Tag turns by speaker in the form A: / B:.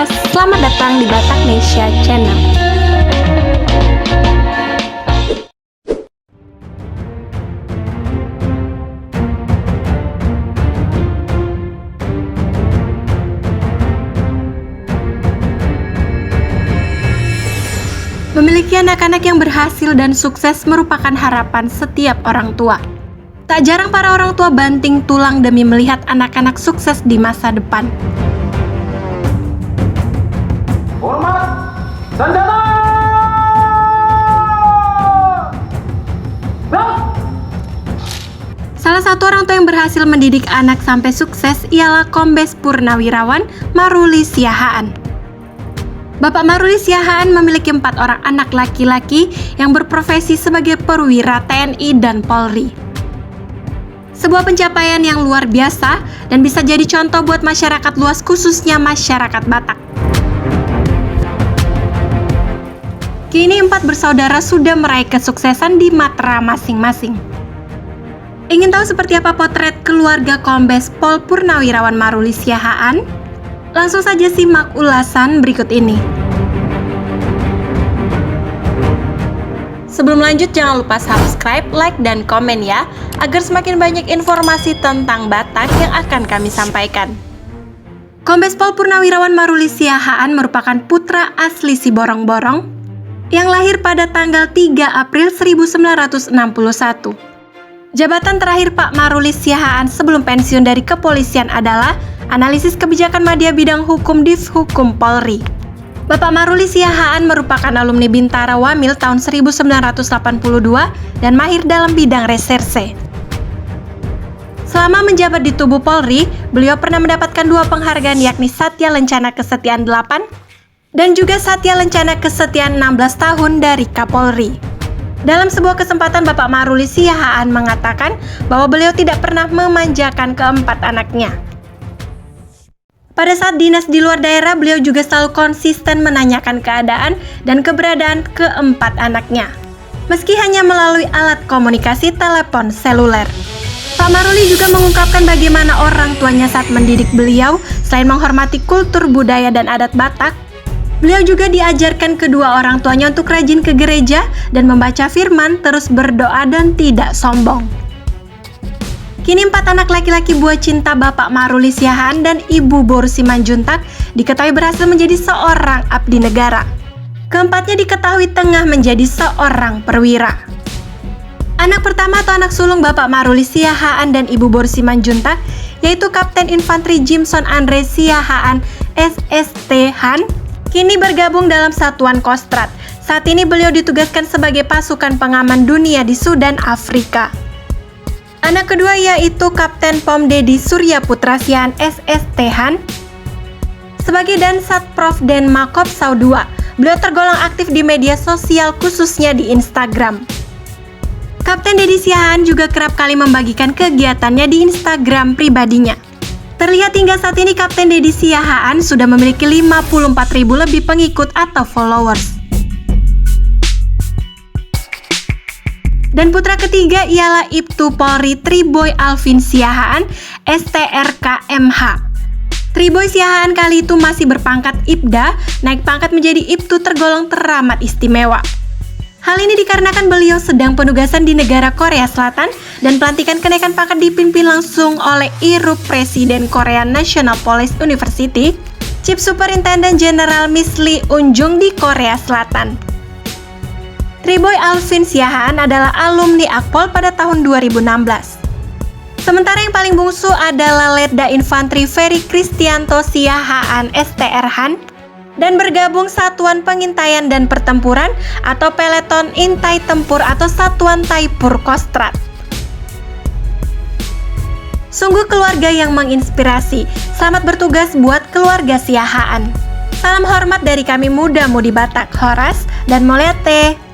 A: Podcast, selamat datang di Batak Nesia Channel. Memiliki anak-anak yang berhasil dan sukses merupakan harapan setiap orang tua. Tak jarang para orang tua banting tulang demi melihat anak-anak sukses di masa depan.
B: Hormat, Sanjana!
A: Salah satu orang tua yang berhasil mendidik anak sampai sukses ialah Kombes Purnawirawan Maruli Siahaan. Bapak Maruli Siahaan memiliki 4 orang anak laki-laki yang berprofesi sebagai perwira TNI dan Polri. Sebuah pencapaian yang luar biasa dan bisa jadi contoh buat masyarakat luas, khususnya masyarakat Batak. Kini 4 bersaudara sudah meraih kesuksesan di matra masing-masing. Ingin tahu seperti apa potret keluarga Kombes Pol Purnawirawan Maruli Siahaan? Langsung saja simak ulasan berikut ini. Sebelum lanjut, jangan lupa subscribe, like, dan komen ya, agar semakin banyak informasi tentang Batak yang akan kami sampaikan. Kombes Pol Purnawirawan Maruli Siahaan merupakan putra asli Siborong-Borong yang lahir pada tanggal 3 April 1961. Jabatan terakhir Pak Maruli Siahaan sebelum pensiun dari kepolisian adalah analisis kebijakan Madya Bidang Hukum Divhukum Polri. Bapak Maruli Siahaan merupakan alumni Bintara Wamil tahun 1982 dan mahir dalam bidang reserse. Selama menjabat di tubuh Polri, beliau pernah mendapatkan 2 penghargaan, yakni Satya Lencana Kesetiaan 8 dan juga Satya Lencana Kesetiaan 16 tahun dari Kapolri. Dalam sebuah kesempatan, Bapak Maruli Siahaan mengatakan bahwa beliau tidak pernah memanjakan keempat anaknya. Pada saat dinas di luar daerah, beliau juga selalu konsisten menanyakan keadaan dan keberadaan keempat anaknya, meski hanya melalui alat komunikasi telepon seluler. Pak Maruli juga mengungkapkan bagaimana orang tuanya saat mendidik beliau, selain menghormati kultur budaya dan adat Batak, beliau juga diajarkan kedua orang tuanya untuk rajin ke gereja dan membaca firman, terus berdoa dan tidak sombong. Kini 4 anak laki-laki buah cinta Bapak Maruli Siahaan dan Ibu Boru Simanjuntak diketahui berhasil menjadi seorang abdi negara. Keempatnya diketahui tengah menjadi seorang perwira. Anak pertama atau anak sulung Bapak Maruli Siahaan dan Ibu Boru Simanjuntak yaitu Kapten Infanteri Jimson Andre Siahaan SST Han, kini bergabung dalam Satuan Kostrad. Saat ini beliau ditugaskan sebagai pasukan pengaman dunia di Sudan, Afrika. Anak kedua yaitu Kapten Pom Dedi Surya Putra Siahaan SST Han sebagai Dansat Prof Den Makopsau II. Beliau tergolong aktif di media sosial, khususnya di Instagram. Kapten Dedi Siahaan juga kerap kali membagikan kegiatannya di Instagram pribadinya. Terlihat hingga saat ini Kapten Dedi Siahaan sudah memiliki 54.000 lebih pengikut atau followers. Dan putra ketiga ialah Ibtu Polri Triboy Alvin Siahaan STRK MH. Triboy Siahaan kali itu masih berpangkat Ibda, naik pangkat menjadi Ibtu tergolong teramat istimewa. Hal ini dikarenakan beliau sedang penugasan di negara Korea Selatan dan pelantikan kenaikan pangkat dipimpin langsung oleh IRUP Presiden Korea National Police University, Chief Superintendent General Miss Lee Unjung di Korea Selatan. Triboy Alvin Siahaan adalah alumni Akpol pada tahun 2016. Sementara yang paling bungsu adalah Letda Infanteri Ferry Kristianto Siahaan STR Han dan bergabung Satuan Pengintaian dan Pertempuran atau Peleton Intai Tempur atau Satuan Taipur Kostrad. Sungguh keluarga yang menginspirasi. Selamat bertugas buat keluarga Siahaan. Salam hormat dari kami muda-mudi Batak, Horas dan Moleate.